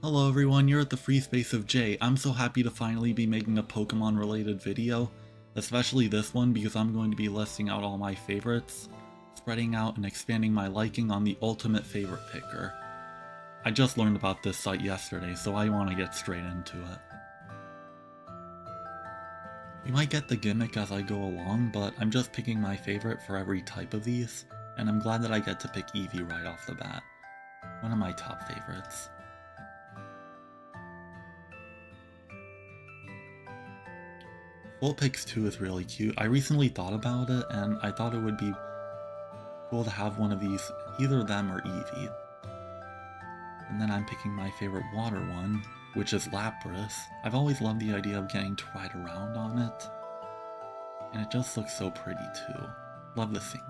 Hello everyone, you're at the free space of Jay. I'm so happy to finally be making a Pokemon related video, especially this one because I'm going to be listing out all my favorites, spreading out and expanding my liking on the ultimate favorite picker. I just learned about this site yesterday, so I want to get straight into it. You might get the gimmick as I go along, but I'm just picking my favorite for every type of these, and I'm glad that I get to pick Eevee right off the bat. One of my top favorites. Vulpix 2 is really cute. I recently thought about it, and I thought it would be cool to have one of these, either them or Eevee. And then I'm picking my favorite water one, which is Lapras. I've always loved the idea of getting to ride around on it, and it just looks so pretty too. Love the singing.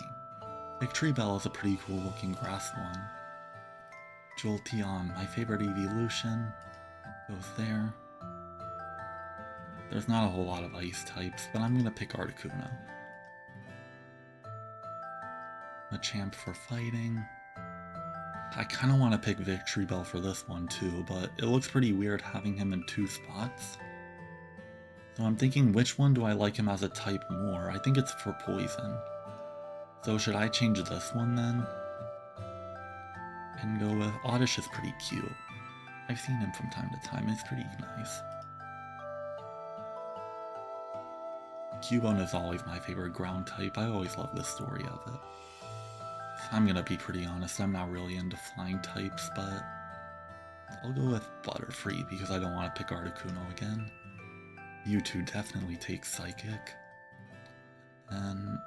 Victreebel is a pretty cool looking grass one. Jolteon, my favorite evolution, goes there. There's not a whole lot of ice types, but I'm gonna pick Articuno. Machamp for fighting. I kinda wanna pick Victreebel for this one too, but it looks pretty weird having him in two spots. So I'm thinking, which one do I like him as a type more? I think it's for poison. So should I change this one then? And go with Oddish is pretty cute. I've seen him from time to time, it's pretty nice. Cubone is always my favorite ground type. I always love the story of it. I'm gonna be pretty honest, I'm not really into flying types, but I'll go with Butterfree because I don't want to pick Articuno again. Mewtwo definitely takes Psychic. And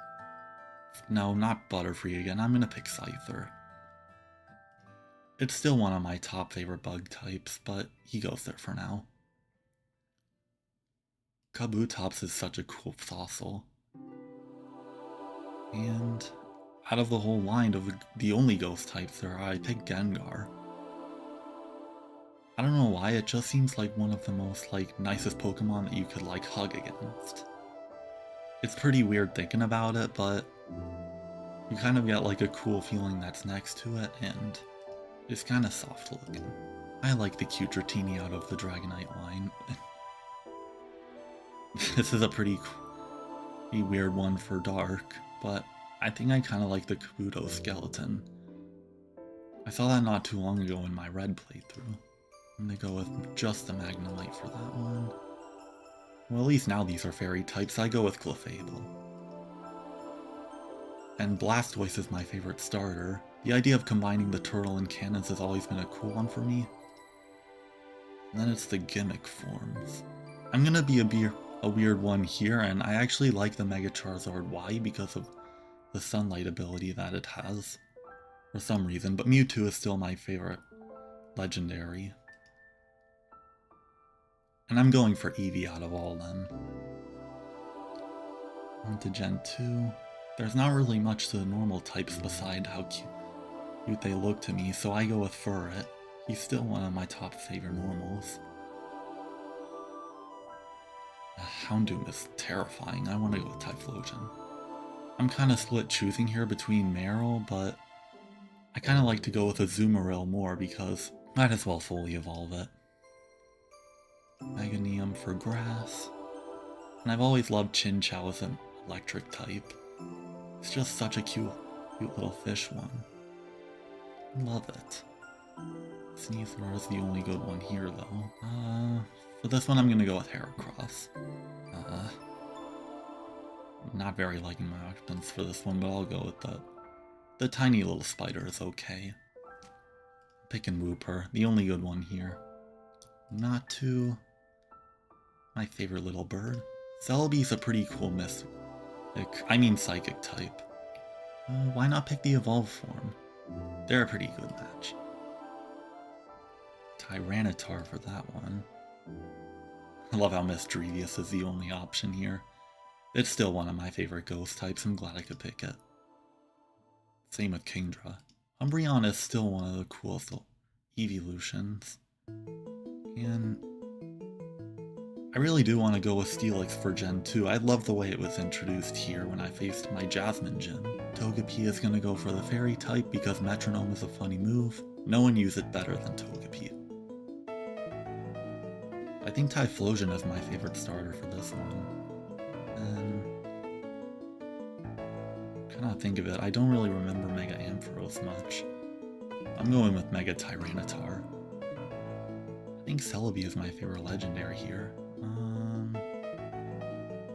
no, not Butterfree again, I'm gonna pick Scyther. It's still one of my top favorite bug types, but he goes there for now. Kabutops is such a cool fossil. And out of the whole line of the only ghost types there are, I pick Gengar. I don't know why, it just seems like one of the most nicest Pokemon that you could hug against. It's pretty weird thinking about it, but you kind of get a cool feeling that's next to it, and it's kind of soft looking. I like the cute Dratini out of the Dragonite line. This is a pretty weird one for dark, but I think I kind of like the Kabuto skeleton. I saw that not too long ago in my red playthrough. I'm gonna go with just the Magnemite for that one. Well, at least now these are fairy types, I go with Clefable. And Blastoise is my favorite starter. The idea of combining the turtle and cannons has always been a cool one for me. And then it's the gimmick forms. I'm gonna be a weird one here, and I actually like the Mega Charizard Y because of the sunlight ability that it has for some reason, but Mewtwo is still my favorite legendary. And I'm going for Eevee out of all of them. On to Gen 2. There's not really much to the normal types beside how cute they look to me, so I go with Furret. He's still one of my top favorite normals. Houndoom is terrifying. I want to go with Typhlosion. I'm kind of split choosing here between Marill, but I kind of like to go with Azumarill more because might as well fully evolve it. Meganium for grass. And I've always loved Chinchou as an electric type. It's just such a cute little fish one. I love it. Sneasler is the only good one here though. For this one I'm gonna go with Heracross. Not very liking my options for this one, but I'll go with the tiny little spider is okay. Picking Wooper, the only good one here. Not too my favorite little bird. Celebi's a pretty cool psychic type. Why not pick the evolved form? They're a pretty good match. Tyranitar for that one. I love how Misdreavus is the only option here. It's still one of my favorite ghost types, I'm glad I could pick it. Same with Kingdra. Umbreon is still one of the coolest evolutions. And I really do want to go with Steelix for Gen 2. I love the way it was introduced here when I faced my Jasmine gym. Togepi is going to go for the fairy type because Metronome is a funny move. No one uses it better than Togepi. I think Typhlosion is my favorite starter for this one. And cannot think of it. I don't really remember Mega Ampharos much. I'm going with Mega Tyranitar. I think Celebi is my favorite legendary here.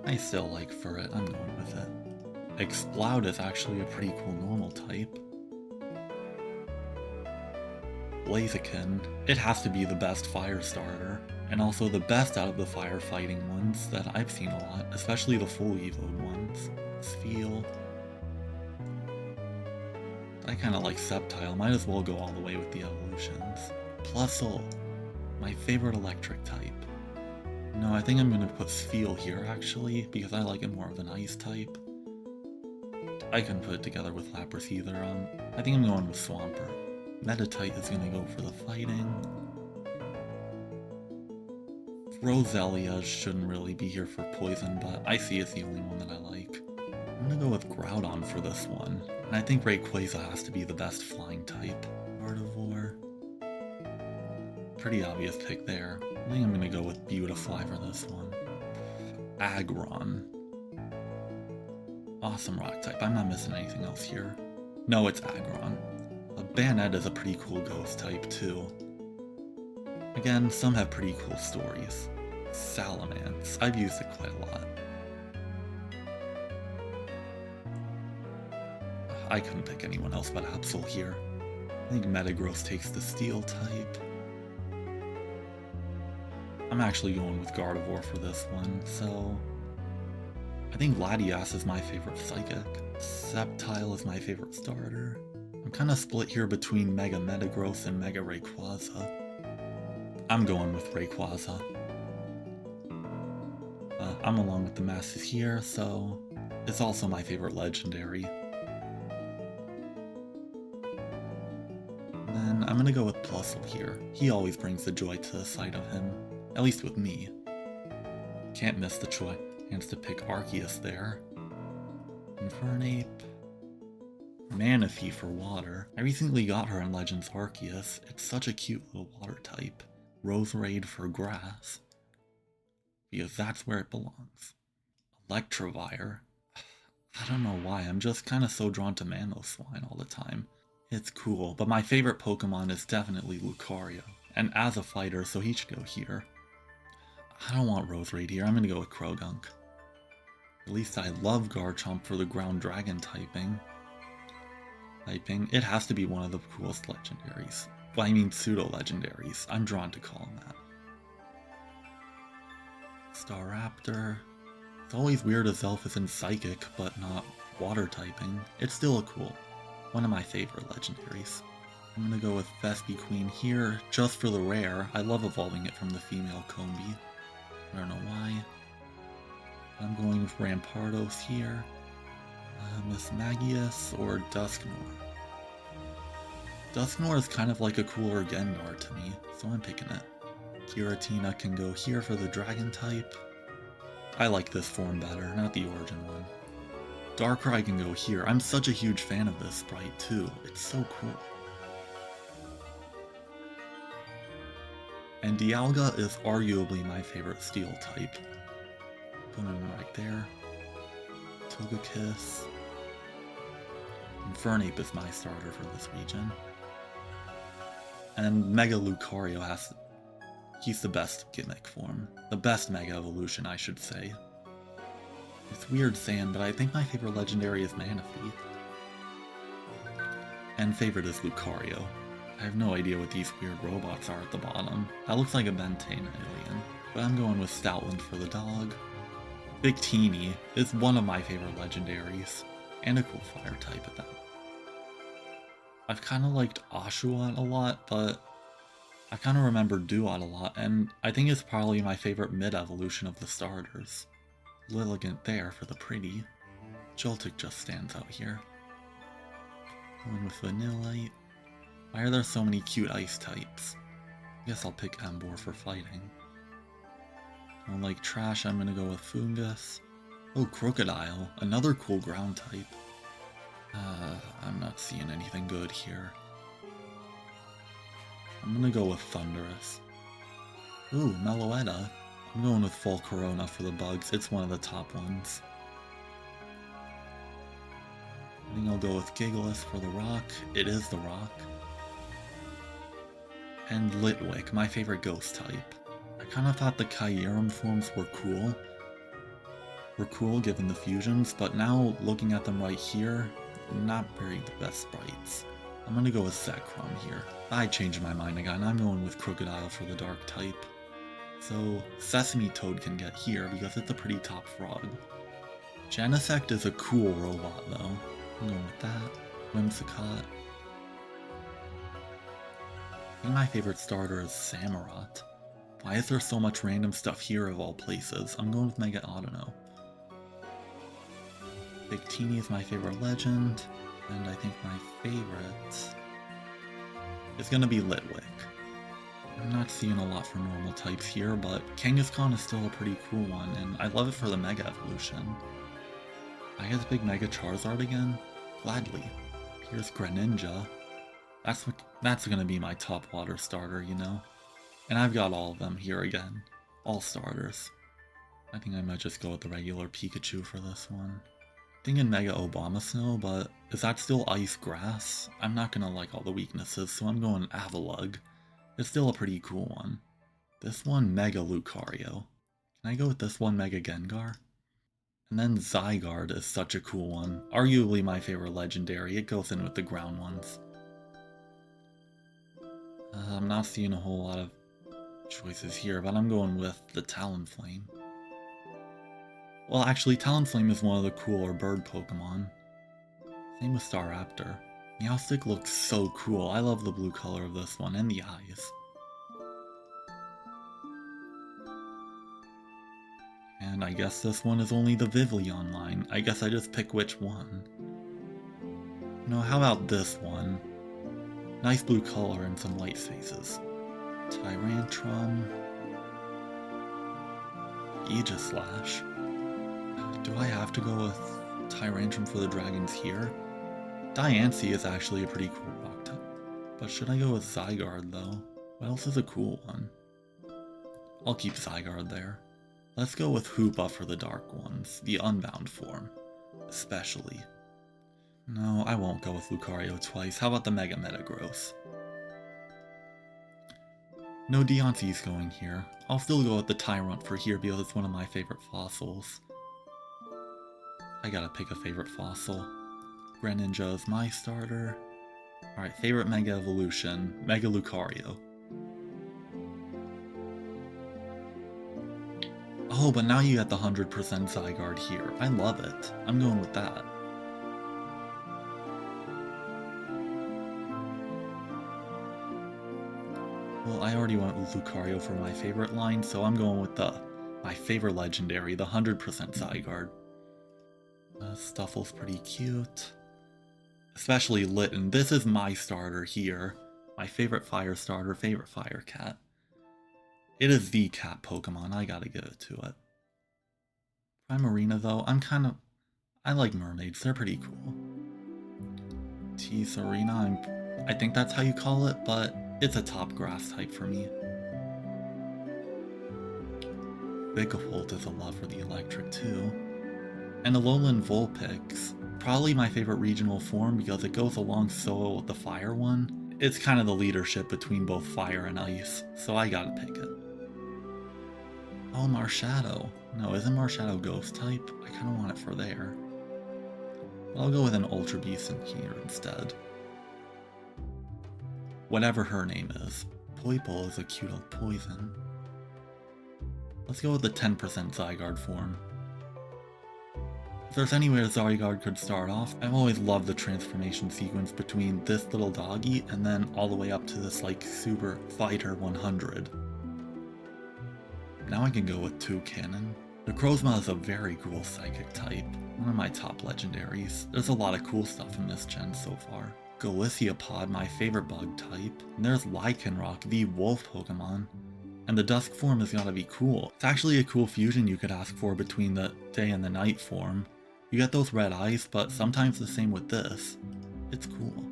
I still like Furret. I'm going with it. Exploud is actually a pretty cool normal type. Blaziken. It has to be the best fire starter, and also the best out of the firefighting ones that I've seen a lot, especially the full evoed ones. Spheal. I kinda like Sceptile, might as well go all the way with the evolutions. Plusle. My favorite electric type. No, I think I'm gonna put Spheal here actually, because I like it more of an ice type. I can put it together with Lapras either. I think I'm going with Swampert. Meditite is gonna go for the fighting. Roselia shouldn't really be here for poison, but Icy is the only one that I like. I'm gonna go with Groudon for this one, and I think Rayquaza has to be the best flying type. Gardevoir. Pretty obvious pick there. I think I'm gonna go with Beautifly for this one. Aggron. Awesome rock type. I'm not missing anything else here. No, it's Aggron. Banette is a pretty cool ghost type too. Again, some have pretty cool stories. Salamence. I've used it quite a lot. I couldn't pick anyone else but Absol here. I think Metagross takes the steel type. I'm actually going with Gardevoir for this one, so I think Latias is my favorite psychic. Sceptile is my favorite starter. I'm kinda split here between Mega Metagross and Mega Rayquaza. I'm going with Rayquaza. I'm along with the masses here, so it's also my favorite legendary. And then I'm gonna go with Plusle here. He always brings the joy to the sight of him, at least with me. Can't miss the chance to pick Arceus there. Infernape. Manaphy for water. I recently got her in Legends Arceus. It's such a cute little water type. Roserade for grass. Because that's where it belongs. Electivire. I don't know why, I'm just kind of so drawn to Mamoswine all the time. It's cool, but my favorite Pokemon is definitely Lucario. And as a fighter, so he should go here. I don't want Roserade here, I'm gonna go with Croagunk. At least I love Garchomp for the ground dragon typing. It has to be one of the coolest legendaries. Well, I mean pseudo-legendaries. I'm drawn to call them that. Staraptor. It's always weird a Zelf is in Psychic, but not water typing. It's still cool. One of my favorite legendaries. I'm gonna go with Vespiquen here, just for the rare. I love evolving it from the female Combi. I don't know why. I'm going with Rampardos here. Mismagius or Dusknoir. Dusknoir is kind of like a cooler Gengar to me, so I'm picking it. Giratina can go here for the dragon type. I like this form better, not the origin one. Darkrai can go here. I'm such a huge fan of this sprite too. It's so cool. And Dialga is arguably my favorite steel type. Put him right there. Togekiss. Infernape is my starter for this region. And Mega Lucario he's the best gimmick form. The best Mega Evolution, I should say. It's weird saying, but I think my favorite legendary is Manaphy. And favorite is Lucario. I have no idea what these weird robots are at the bottom. That looks like a Bentane alien. But I'm going with Stoutland for the dog. Victini is one of my favorite legendaries, and a cool fire type at that. I've kind of liked Oshawott a lot, but I kind of remember Duat a lot, and I think it's probably my favorite mid-evolution of the starters. Lilligant there for the pretty. Joltik just stands out here. Going with Vanillite. Why are there so many cute ice types? I guess I'll pick Emboar for fighting. I don't like trash, I'm gonna go with Fungus. Oh, Crocodile, another cool ground type. I'm not seeing anything good here. I'm gonna go with Thundurus. Ooh, Meloetta. I'm going with full Corona for the bugs. It's one of the top ones. I think I'll go with Gigalith for the rock. It is the rock. And Litwick, my favorite ghost type. I kind of thought the Kyurem forms were cool. Given the fusions, but now looking at them right here, not very the best sprites. I'm gonna go with Zekrom here. I changed my mind again, I'm going with Crocodile for the dark type. So Sesame Toad can get here because it's a pretty top frog. Genesect is a cool robot though. I'm going with that. Whimsicott. I think my favorite starter is Samurott. Why is there so much random stuff here of all places? I'm going with Mega Audino. Victini is my favorite legend, and I think my favorite is gonna be Litwick. I'm not seeing a lot for normal types here, but Kangaskhan is still a pretty cool one, and I love it for the Mega Evolution. I guess big Mega Charizard again? Gladly. Here's Greninja. That's gonna be my top water starter, you know? And I've got all of them here again. All starters. I think I might just go with the regular Pikachu for this one. Thinking Mega Abomasnow, but is that still Ice Grass? I'm not gonna like all the weaknesses, so I'm going Avalugg. It's still a pretty cool one. This one, Mega Lucario. Can I go with this one, Mega Gengar? And then Zygarde is such a cool one. Arguably my favorite legendary, it goes in with the ground ones. I'm not seeing a whole lot of choices here, but I'm going with the Talonflame. Well, actually, Talonflame is one of the cooler bird Pokemon. Same with Staraptor. Meowstic looks so cool. I love the blue color of this one, and the eyes. And I guess this one is only the Vivillon line. I guess I just pick which one. You know, how about this one? Nice blue color and some white spaces. Tyrantrum. Aegislash. Do I have to go with Tyrantrum for the dragons here? Diancie is actually a pretty cool rock type. But should I go with Zygarde though? What else is a cool one? I'll keep Zygarde there. Let's go with Hoopa for the dark ones, the Unbound form, especially. No, I won't go with Lucario twice. How about the Mega Metagross? No Deontay's going here. I'll still go with the Tyrunt for here because it's one of my favorite fossils. I gotta pick a favorite fossil. Greninja is my starter. Alright, favorite Mega Evolution, Mega Lucario. Oh, but now you get the 100% Zygarde here. I love it. I'm going with that. Well, I already went with Lucario for my favorite line, so I'm going with my favorite legendary, the 100% Zygarde. Stuffle's pretty cute. Especially Litten. This is my starter here. My favorite fire starter, favorite fire cat. It is the cat Pokemon, I gotta give it to it. Primarina though, I like mermaids, they're pretty cool. T-Serena, I think that's how you call it, but it's a top grass type for me. Vigavolt is a love for the electric too. And Alolan Vulpix, probably my favorite regional form because it goes along so well with the fire one. It's kind of the leadership between both fire and ice, so I gotta pick it. Oh, Marshadow. No, isn't Marshadow ghost type? I kind of want it for there. I'll go with an Ultra Beast in here instead. Whatever her name is. Poipole is a cute old poison. Let's go with the 10% Zygarde form. If there's anywhere Zygarde could start off, I've always loved the transformation sequence between this little doggy and then all the way up to this like super fighter 100. Now I can go with Toucannon. The Necrozma is a very cool psychic type, one of my top legendaries. There's a lot of cool stuff in this gen so far. Golisopod, my favorite bug type. And there's Lycanroc, the wolf Pokemon. And the dusk form has gotta be cool. It's actually a cool fusion you could ask for between the day and the night form. You get those red eyes, but sometimes the same with this. It's cool.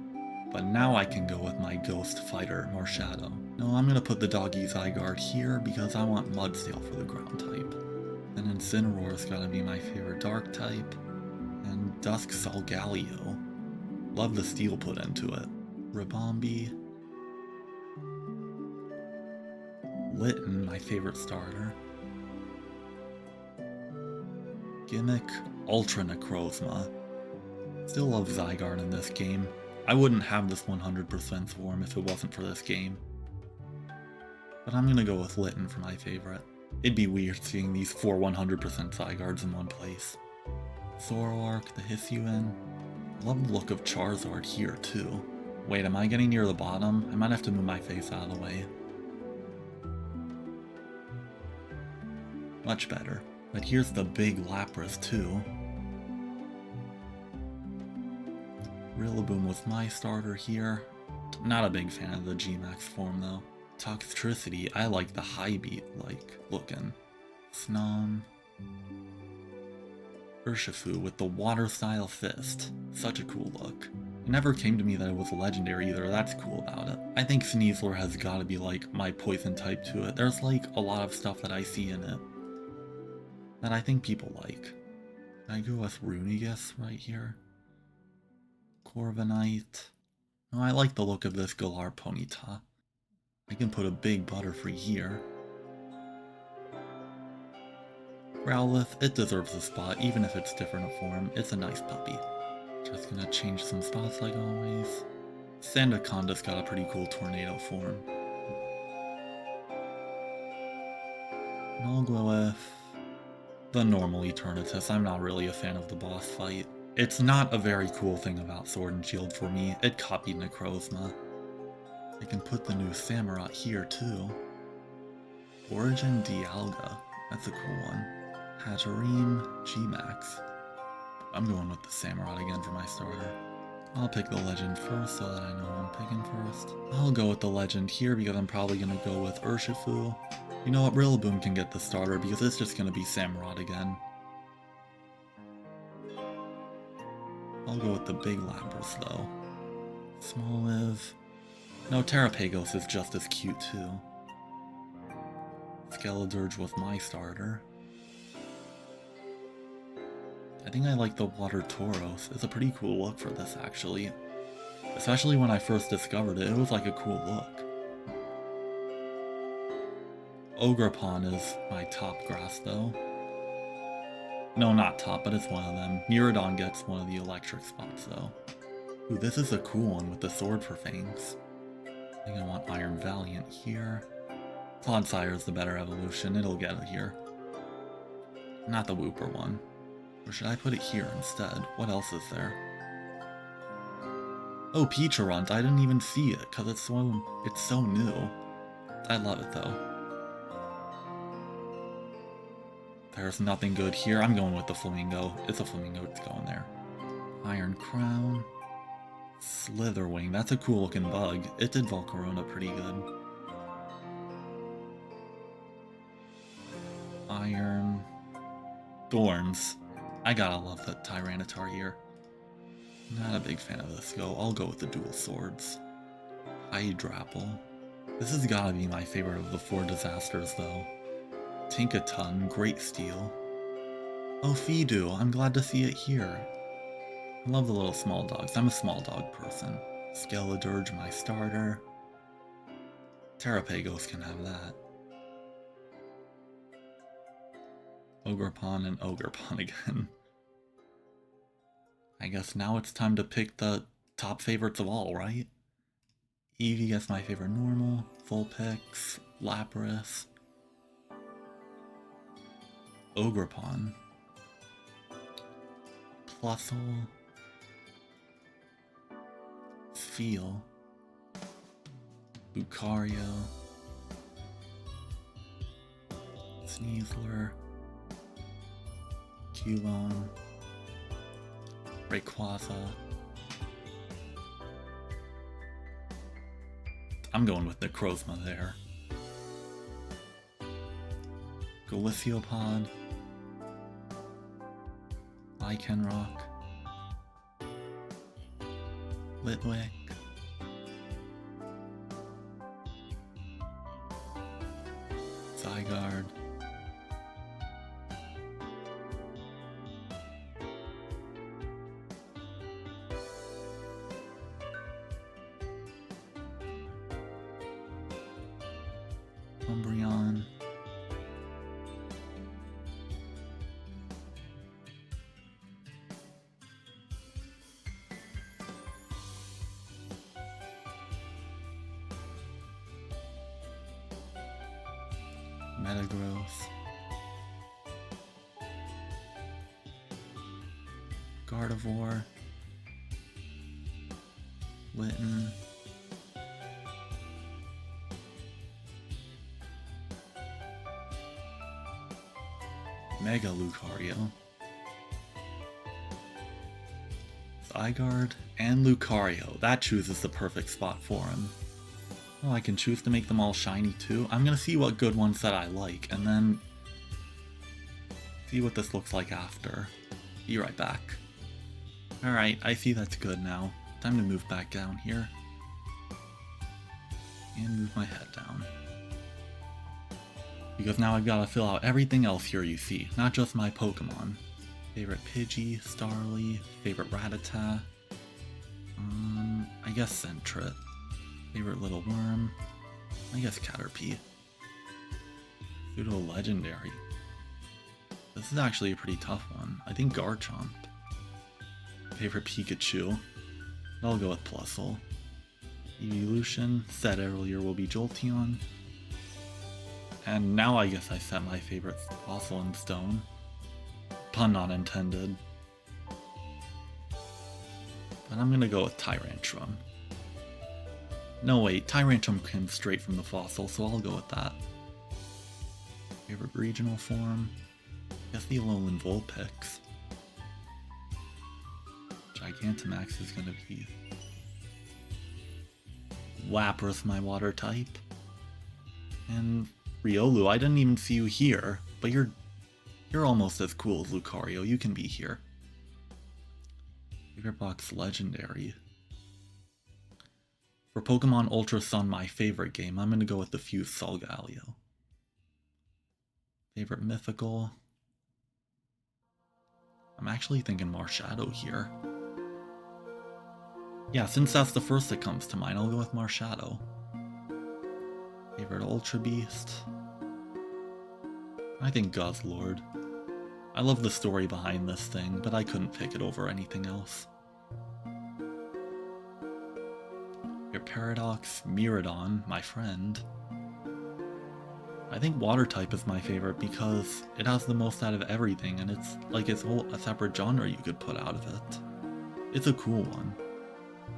But now I can go with my Ghost Fighter Marshadow. No, I'm gonna put the Doggy Zygarde here because I want Mudsdale for the ground type. Then Incineroar's gotta be my favorite dark type. And Dusk Solgaleo. Love the steel put into it. Ribombee. Litten, my favorite starter. Gimmick, Ultra Necrozma. Still love Zygarde in this game. I wouldn't have this 100% form if it wasn't for this game. But I'm gonna go with Litten for my favorite. It'd be weird seeing these 4 100% Zygardes in one place. Zoroark, the Hisuian. Love the look of Charizard here too. Wait, am I getting near the bottom? I might have to move my face out of the way. Much better. But here's the big Lapras too. Rillaboom was my starter here. Not a big fan of the G-Max form though. Toxtricity, I like the high beat like looking. Snom. Urshifu with the water style fist. Such a cool look. It never came to me that it was legendary either, that's cool about it. I think Sneasler has gotta be like my poison type to it. There's like a lot of stuff that I see in it that I think people like. Can I go with Runigus right here? Corviknight. Oh, I like the look of this Galar Ponyta. I can put a big Butterfree here. Growlithe, it deserves a spot, even if it's different in form. It's a nice puppy. Just gonna change some spots like always. Sandaconda's got a pretty cool tornado form. And I'll go with the normal Eternatus. I'm not really a fan of the boss fight. It's not a very cool thing about Sword and Shield for me. It copied Necrozma. I can put the new Samurott here too. Origin Dialga. That's a cool one. Hatterene, G-Max. I'm going with the Samurott again for my starter. I'll pick the Legend first so that I know who I'm picking first. I'll go with the Legend here because I'm probably going to go with Urshifu. You know what, Rillaboom can get the starter because it's just going to be Samurott again. I'll go with the big Lapras though. Smoliv. No, Terrapagos is just as cute too. Skeledirge was my starter. I think I like the Water Tauros. It's a pretty cool look for this actually. Especially when I first discovered it, it was like a cool look. Ogerpon is my top grass though. No, not top, but it's one of them. Miraidon gets one of the electric spots though. Ooh, this is a cool one with the sword for fangs. I think I want Iron Valiant here. Clodsire is the better evolution, it'll get it here. Not the Wooper one. Or should I put it here instead? What else is there? Oh, Peacharunt, I didn't even see it, because it's so new. I love it though. There's nothing good here. I'm going with the Flamingo. It's a Flamingo, it's going there. Iron Crown. Slitherwing, that's a cool looking bug. It did Volcarona pretty good. Iron Thorns. I gotta love that Tyranitar here. Not a big fan of this though. I'll go with the dual swords. Hydrapple. This has gotta be my favorite of the 4 disasters though. Tinkaton, Great Steel. Oh, Feedu, I'm glad to see it here. I love the little small dogs. I'm a small dog person. Skeledirge, my starter. Terrapagos can have that. Ogerpon and Ogerpon again. I guess now it's time to pick the top favorites of all, right? Eevee gets my favorite normal. Vulpix, Lapras. Ogerpon. Plusle. Feel. Lucario. Sneasler. Cubone. Rayquaza. I'm going with Necrozma there. Golisopod. Lycanroc. Litwick. Zygarde. Umbreon. Metagross. Gardevoir. Litten. Mega Lucario. Zygarde and Lucario. That chooses the perfect spot for him. Oh, I can choose to make them all shiny too. I'm gonna see what good ones that I like, and then see what this looks like after. Be right back. Alright, I see that's good now. Time to move back down here. And move my head down. Because now I've got to fill out everything else here you see, not just my Pokemon. Favorite Pidgey, Starly, favorite Rattata, I guess Sentret. Favorite little worm, I guess Caterpie. Pseudo Legendary. This is actually a pretty tough one. I think Garchomp. Favorite Pikachu, I'll go with Plusle. Evolution, said earlier, will be Jolteon. And now I guess I set my favorite fossil in stone. Pun not intended. But I'm gonna go with Tyrantrum. No wait, Tyrantrum came straight from the fossil, so I'll go with that. Favorite regional form? Guess the Alolan Vulpix. Gigantamax is gonna be... Lapras, my water type. And Riolu, I didn't even see you here, but you're almost as cool as Lucario, you can be here. Favorite box Legendary. For Pokemon Ultra Sun, my favorite game, I'm gonna go with the Fused Solgaleo. Favorite Mythical. I'm actually thinking Marshadow here. Yeah, since that's the first that comes to mind, I'll go with Marshadow. Favorite Ultra Beast? I think Guzzlord. I love the story behind this thing, but I couldn't pick it over anything else. Your Paradox, Miraidon, my friend. I think Water type is my favorite because it has the most out of everything, and it's like its whole a separate genre you could put out of it. It's a cool one.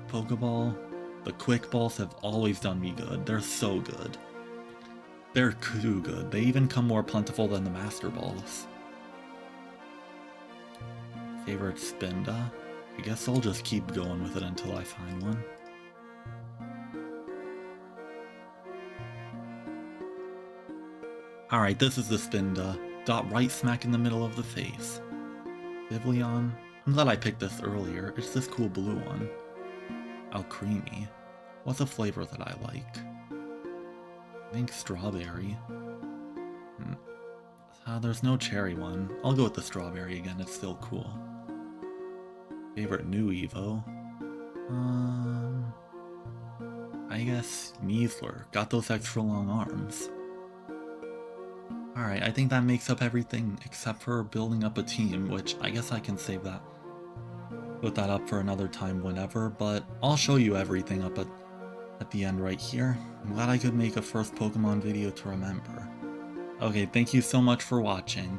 Pokeball, the Quick Balls have always done me good. They're so good. They're too good. They even come more plentiful than the Master Balls. Favorite Spinda? I guess I'll just keep going with it until I find one. Alright, this is the Spinda. Dot right smack in the middle of the face. Vivillon? I'm glad I picked this earlier. It's this cool blue one. Alcremie. What's a flavor that I like? I think strawberry. There's no cherry one. I'll go with the strawberry again, it's still cool. Favorite new Evo? I guess Measler. Got those extra long arms. Alright, I think that makes up everything except for building up a team, which I guess I can save that. Put that up for another time whenever, but I'll show you everything up at the end right here. I'm glad I could make a first Pokemon video to remember. Okay, thank you so much for watching.